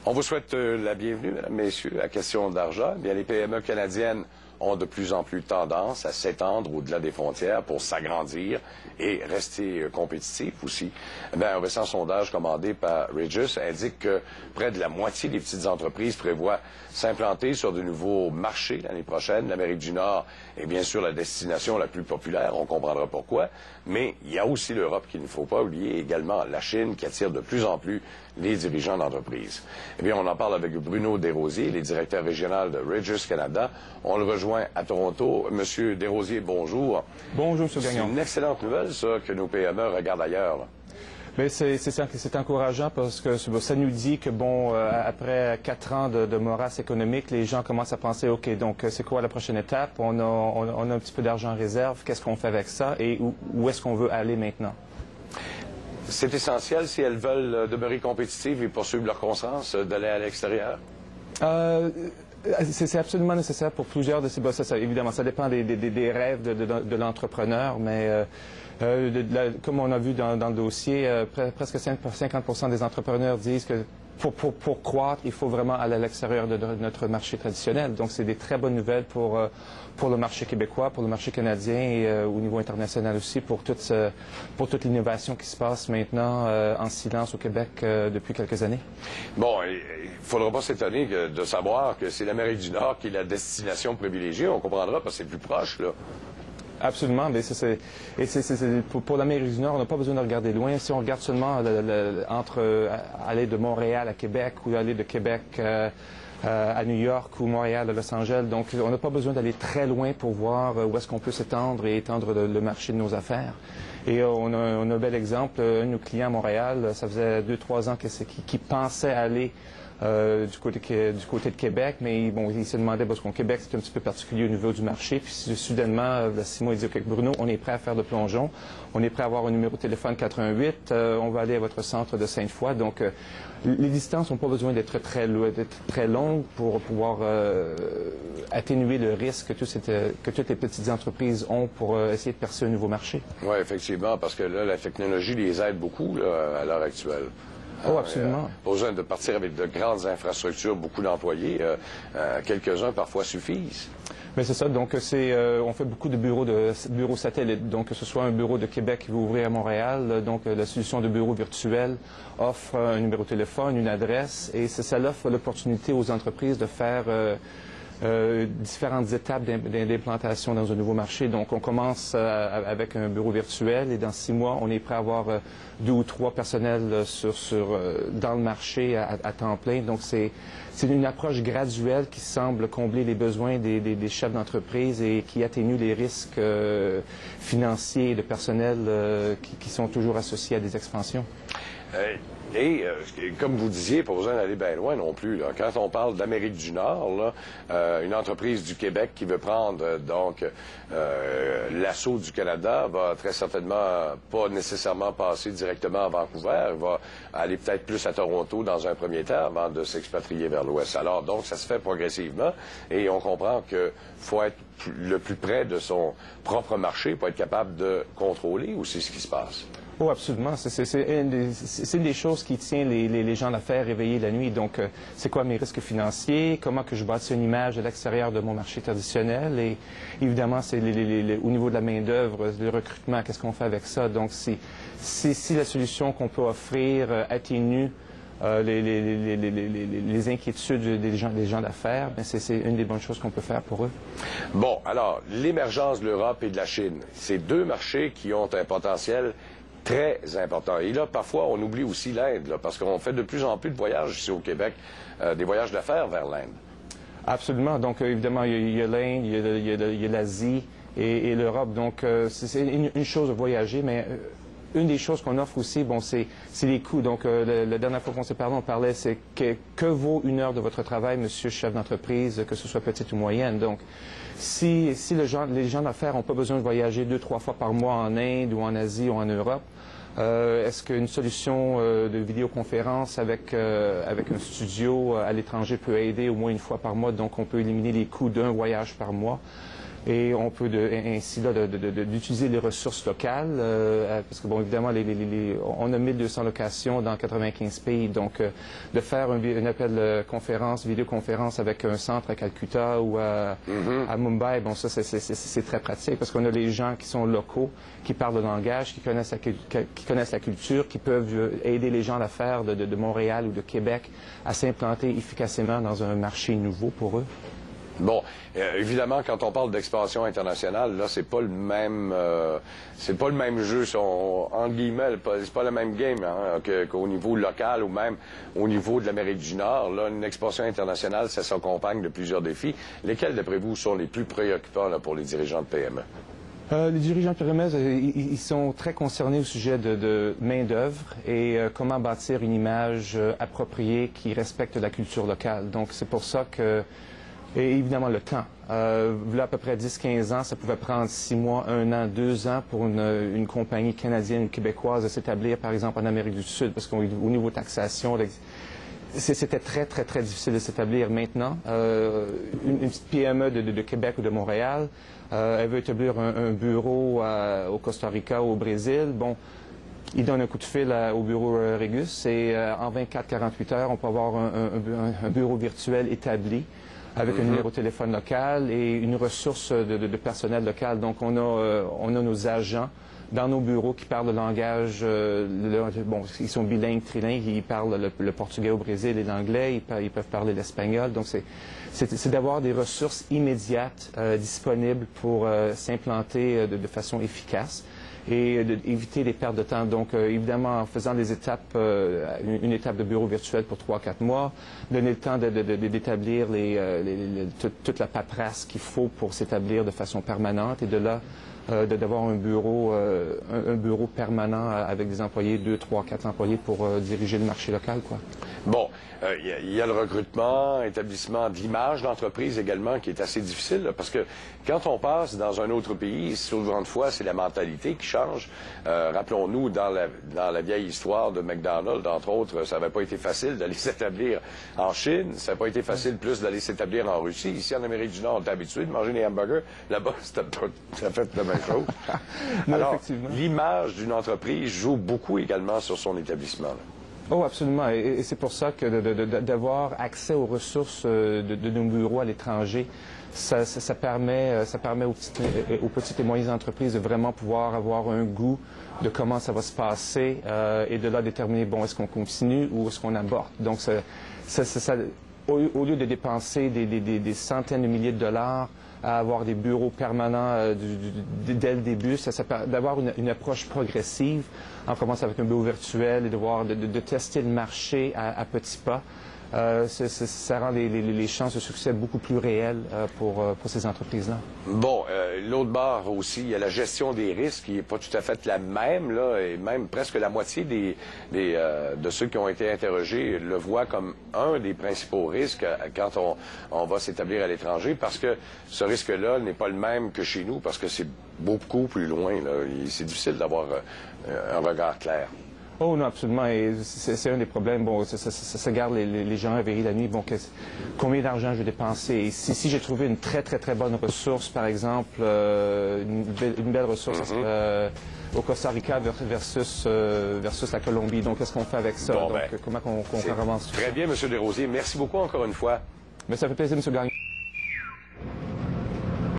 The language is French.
On vous souhaite la bienvenue, mesdames, messieurs, à Question d'argent. Bien, les PME canadiennes ont de plus en plus tendance à s'étendre au-delà des frontières pour s'agrandir et rester compétitifs aussi. Bien, un récent sondage commandé par Regus indique que près de la moitié des petites entreprises prévoient s'implanter sur de nouveaux marchés l'année prochaine. L'Amérique du Nord est bien sûr la destination la plus populaire, on comprendra pourquoi, mais il y a aussi l'Europe qu'il ne faut pas oublier, également la Chine qui attire de plus en plus les dirigeants d'entreprise. Eh bien, on en parle avec Bruno Desrosiers, le directeur régional de Regus Canada. On le rejoint à Toronto. Monsieur Desrosiers, bonjour. Bonjour, M. Gagnon. C'est une excellente nouvelle, ça, que nos PME regardent ailleurs, là. Mais c'est encourageant parce que ça nous dit que, bon, après 4 ans de morasse économique, les gens commencent à penser, OK, donc c'est quoi la prochaine étape? On a un petit peu d'argent en réserve. Qu'est-ce qu'on fait avec ça? Et où est-ce qu'on veut aller maintenant? C'est essentiel si elles veulent demeurer compétitives et poursuivre leur croissance d'aller à l'extérieur? C'est absolument nécessaire pour plusieurs de ces... évidemment, ça dépend des rêves de l'entrepreneur, mais comme on a vu dans le dossier, presque 50% des entrepreneurs disent que pour croître, il faut vraiment aller à l'extérieur de notre marché traditionnel. Donc, c'est des très bonnes nouvelles pour le marché québécois, pour le marché canadien et au niveau international aussi, pour toute l'innovation qui se passe maintenant en silence au Québec depuis quelques années. Bon, il ne faudra pas s'étonner de savoir que c'est l'Amérique du Nord qui est la destination privilégiée. On comprendra parce que c'est plus proche, là. Absolument, mais pour l'Amérique du Nord, on n'a pas besoin de regarder loin. Si on regarde seulement entre aller de Montréal à Québec ou aller de Québec à New York ou Montréal à Los Angeles, donc on n'a pas besoin d'aller très loin pour voir où est-ce qu'on peut s'étendre et étendre le marché de nos affaires. Et on a un bel exemple, un de nos clients à Montréal, ça faisait 2-3 ans qu'il pensait aller du côté de Québec, mais bon, il se demandait, parce qu'au Québec, c'est un petit peu particulier au niveau du marché. Puis soudainement, il y a 6 mois, il dit, OK, Bruno, on est prêt à faire le plongeon. On est prêt à avoir un numéro de téléphone 418. On va aller à votre centre de Sainte-Foy. Donc, les distances n'ont pas besoin d'être très longues pour pouvoir atténuer le risque que toutes les petites entreprises ont pour essayer de percer un nouveau marché. Oui, effectivement, parce que là, la technologie les aide beaucoup là, à l'heure actuelle. Oh, absolument. Pas besoin de partir avec de grandes infrastructures, beaucoup d'employés. Quelques-uns, parfois, suffisent. Mais c'est ça. Donc, on fait beaucoup de bureaux satellites. Donc, que ce soit un bureau de Québec qui va ouvrir à Montréal, donc la solution de bureau virtuel offre un numéro de téléphone, une adresse, et ça offre l'opportunité aux entreprises de faire différentes étapes d'implantation dans un nouveau marché. Donc, on commence avec un bureau virtuel et dans 6 mois, on est prêt à avoir 2 ou 3 personnels dans le marché à temps plein. Donc, c'est une approche graduelle qui semble combler les besoins des chefs d'entreprise et qui atténue les risques financiers et de personnel qui sont toujours associés à des expansions. Et comme vous disiez, pas besoin d'aller bien loin non plus, là. Quand on parle d'Amérique du Nord, là, une entreprise du Québec qui veut prendre l'assaut du Canada va très certainement pas nécessairement passer directement à Vancouver. Elle va aller peut-être plus à Toronto dans un premier temps avant de s'expatrier vers l'Ouest. Alors donc, ça se fait progressivement et on comprend qu'il faut être le plus près de son propre marché pour être capable de contrôler aussi ce qui se passe. Oh, absolument. C'est une des choses qui tient les gens d'affaires réveillés la nuit. Donc, c'est quoi mes risques financiers? Comment que je bâtis une image à l'extérieur de mon marché traditionnel? Et évidemment, c'est au niveau de la main-d'œuvre, le recrutement, qu'est-ce qu'on fait avec ça? Donc, si la solution qu'on peut offrir atténue les inquiétudes des gens d'affaires, c'est une des bonnes choses qu'on peut faire pour eux. Bon, alors, l'émergence de l'Europe et de la Chine, c'est 2 marchés qui ont un potentiel très important. Et là, parfois, on oublie aussi l'Inde, parce qu'on fait de plus en plus de voyages ici au Québec, des voyages d'affaires vers l'Inde. Absolument. Donc, évidemment, il y a l'Inde, il y a l'Asie et l'Europe. Donc, c'est une chose de voyager, mais une des choses qu'on offre aussi, bon, c'est les coûts. Donc, la dernière fois qu'on s'est parlé, on parlait, c'est que vaut 1 heure de votre travail, monsieur chef d'entreprise, que ce soit petite ou moyenne. Donc, si les gens d'affaires n'ont pas besoin de voyager 2-3 fois par mois en Inde ou en Asie ou en Europe, est-ce qu'une solution de vidéoconférence avec un studio à l'étranger peut aider au moins 1 fois par mois? Donc, on peut éliminer les coûts d'un voyage par mois. Et on peut ainsi d'utiliser les ressources locales, parce que, bon, évidemment, on a 1200 locations dans 95 pays. Donc, de faire un appel conférence, vidéoconférence avec un centre à Calcutta ou à Mumbai, bon, ça, c'est très pratique parce qu'on a les gens qui sont locaux, qui parlent le langage, qui connaissent la culture, qui peuvent aider les gens d'affaires de Montréal ou de Québec à s'implanter efficacement dans un marché nouveau pour eux. Bon, évidemment, quand on parle d'expansion internationale, là, c'est pas le même jeu, entre guillemets, c'est pas le même game hein, qu'au niveau local ou même au niveau de l'Amérique du Nord. Là, une expansion internationale, ça s'accompagne de plusieurs défis. Lesquels, d'après vous, sont les plus préoccupants là, pour les dirigeants de PME? Les dirigeants de PME, ils sont très concernés au sujet de main-d'œuvre et comment bâtir une image appropriée qui respecte la culture locale. Donc, c'est pour ça que et évidemment, le temps. Là, à peu près 10-15 ans, ça pouvait prendre 6 mois, 1 an, 2 ans pour une compagnie canadienne ou québécoise de s'établir, par exemple, en Amérique du Sud, parce qu'au niveau taxation, c'était très, très, très difficile de s'établir. Maintenant, une petite PME de Québec ou de Montréal, elle veut établir un bureau au Costa Rica ou au Brésil. Bon, il donne un coup de fil au bureau Regus et en 24-48 heures, on peut avoir un bureau virtuel établi avec un numéro de téléphone local et une ressource de personnel local. Donc, on a nos agents dans nos bureaux qui parlent le langage, bon, ils sont bilingues, trilingues, ils parlent le portugais au Brésil et l'anglais, ils peuvent parler l'espagnol. Donc, c'est d'avoir des ressources immédiates disponibles pour s'implanter de façon efficace et d'éviter les pertes de temps. Donc, évidemment, en faisant des étapes, une étape de bureau virtuel pour 3-4 mois, donner le temps d'établir toute la paperasse qu'il faut pour s'établir de façon permanente et de là, d'avoir un bureau permanent avec des employés, 2, 3, 4 employés pour diriger le marché local, quoi. Bon, il y a le recrutement, établissement de l'image d'entreprise également qui est assez difficile, là, parce que quand on passe dans un autre pays, souvent de fois, c'est la mentalité qui change. Rappelons-nous, dans la vieille histoire de McDonald's, entre autres, ça n'avait pas été facile d'aller s'établir en Chine, ça n'a pas été facile plus d'aller s'établir en Russie. Ici, en Amérique du Nord, on est habitué de manger des hamburgers. Là-bas, ça fait la même chose. Alors, l'image d'une entreprise joue beaucoup également sur son établissement, là. Oh, absolument. Et c'est pour ça que d'avoir accès aux ressources de nos bureaux à l'étranger, ça permet aux petites et moyennes entreprises de vraiment pouvoir avoir un goût de comment ça va se passer et de là déterminer, bon, est-ce qu'on continue ou est-ce qu'on aborde. Donc, au lieu de dépenser des centaines de milliers de dollars à avoir des bureaux permanents dès le début, d'avoir une approche progressive. On commence avec un bureau virtuel et de tester le marché à petits pas. Ça rend les chances de succès beaucoup plus réelles pour ces entreprises-là. Bon, l'autre barre aussi, il y a la gestion des risques qui n'est pas tout à fait la même, là, et même presque la moitié de ceux qui ont été interrogés le voient comme un des principaux risques quand on va s'établir à l'étranger, parce que ce risque-là n'est pas le même que chez nous, parce que c'est beaucoup plus loin, là. C'est difficile d'avoir un regard clair. Oh non, absolument. Et c'est un des problèmes. Bon, ça garde les gens éveillés la nuit. Bon, combien d'argent je vais dépenser? Et si j'ai trouvé une très, très, très bonne ressource, par exemple, une belle ressource au Costa Rica versus la Colombie. Donc, qu'est-ce qu'on fait avec ça? Bon, donc, comment qu'on avance tout ça? Très bien, M. Desrosiers. Merci beaucoup encore une fois. Mais ça fait plaisir, M. Gagnon.